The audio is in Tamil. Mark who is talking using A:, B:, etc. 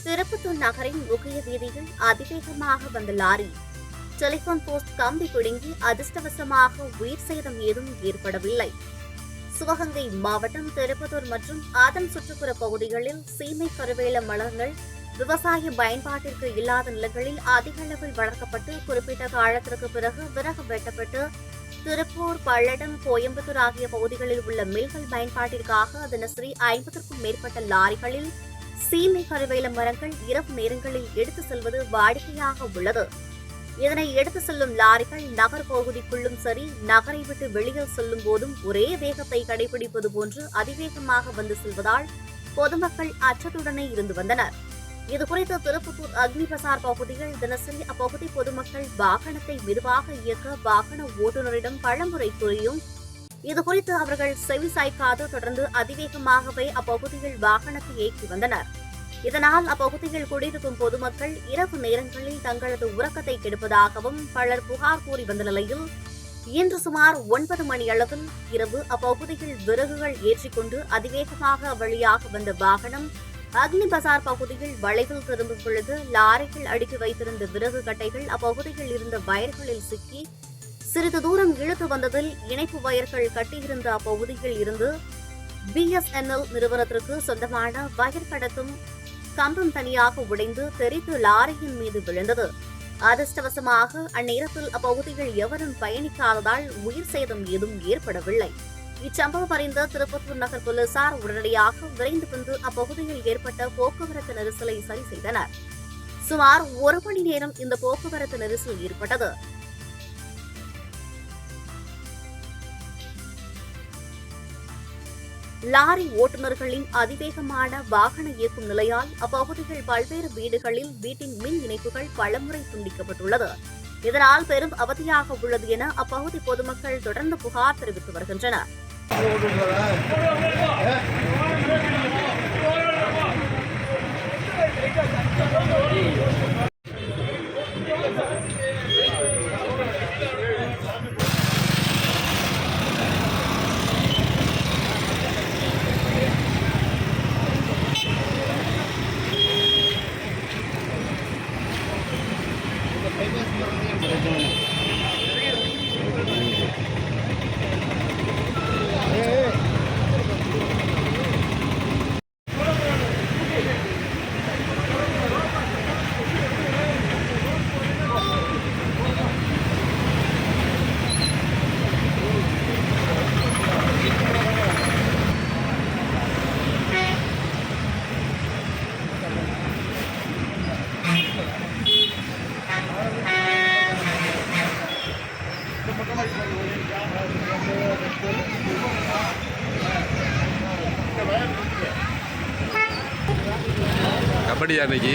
A: திருப்பத்தூர் நகரின் முக்கிய வீதியில் அதிவேகமாக வந்த லாரி டெலிபோன் போஸ்ட் கம்பி பிடுங்கி அதிர்ஷ்டவசமாக உயிர் சேதம் ஏதும் ஏற்படவில்லை. சிவகங்கை மாவட்டம் திருப்பத்தூர் மற்றும் அதன் சுற்றுப்புற பகுதிகளில் சீமை கருவேல மலர்கள் விவசாய பயன்பாட்டிற்கு இல்லாத நிலங்களில் அதிக அளவில் வளர்க்கப்பட்டு குறிப்பிட்ட காலத்திற்கு பிறகு விறகு வெட்டப்பட்டு திருப்பூர், பல்லடம், கோயம்புத்தூர் ஆகிய பகுதிகளில் உள்ள மில்கள் பயன்பாட்டிற்காக தினசரி 50க்கும் மேற்பட்ட லாரிகளில் சீமை கருவேல மரங்கள் இரவு நேரங்களில் எடுத்து செல்வது வாடிக்கையாக உள்ளது. இதனை எடுத்து செல்லும் லாரிகள் நகர் பகுதிக்குள்ளும் சரி, நகரை விட்டு வெளியில் செல்லும் போதும் ஒரே வேகத்தை கடைபிடிப்பது போன்று அதிவேகமாக வந்து செல்வதால் பொதுமக்கள் அச்சத்துடனே இருந்து வந்தனர். இதுகுறித்து திருப்பத்தூர் அக்னி பசார் பகுதியில் தினசரி அப்பகுதி பொதுமக்கள் வாகனத்தை மெதுவாக இயக்க வாகன ஓட்டுநரிடம் பலமுறை கூறியும் இதுகுறித்து அவர்கள் செவி சாய்க்காது தொடர்ந்து அதிவேகமாகவே அப்பகுதியில் வாகனத்தை இயக்கி வந்தனர். இதனால் அப்பகுதியில் குடியிருக்கும் பொதுமக்கள் இரவு நேரங்களில் தங்களது உறக்கத்தை கெடுப்பதாகவும் பலர் புகார் கூறி வந்த நிலையில் இன்று சுமார் 9 மணி அளவில் இரவு அப்பகுதியில் விறகுகள் ஏற்றிக்கொண்டு அதிவேகமாக வழியாக வந்த வாகனம் அக்னி பசார் பகுதியில் வளைவில் திரும்பும் பொழுது லாரிகள் அடுக்கி வைத்திருந்த விறகு கட்டைகள் அப்பகுதியில் இருந்த வயர்களில் சிக்கி சிறிது தூரம் இழுத்து வந்ததில் இணைப்பு வயர்கள் கட்டியிருந்த அப்பகுதியில் இருந்து BSNL நிறுவனத்திற்கு சொந்தமான வயர் கடத்தும் கம்பம் தனியாக உடைந்து தெரித்து லாரியின் மீது விழுந்தது. அதிர்ஷ்டவசமாக அந்நேரத்தில் அப்பகுதியில் எவரும் பயணிக்காததால் உயிர் சேதம் ஏதும் ஏற்படவில்லை. இச்சம்பவம் அறிந்த திருப்பத்தூர் நகர் போலீசார் உடனடியாக விரைந்து வந்து அப்பகுதியில் ஏற்பட்ட போக்குவரத்து நெரிசலை சரி செய்தனர். சுமார் 1 மணி நேரம் இந்த போக்குவரத்து நெரிசல் ஏற்பட்டது. லாரி ஓட்டுநர்களின் அதிவேகமான வாகன இயக்கும் நிலையால் அப்பகுதியில் பல்வேறு வீடுகளில் வீட்டின் மின் இணைப்புகள் பலமுறை துண்டிக்கப்பட்டுள்ளது. இதனால் பெரும் அவதியாக உள்ளது என அப்பகுதி பொதுமக்கள் தொடர்ந்து புகார் தெரிவித்து வருகின்றனர்.
B: கபடி அன்னைக்கு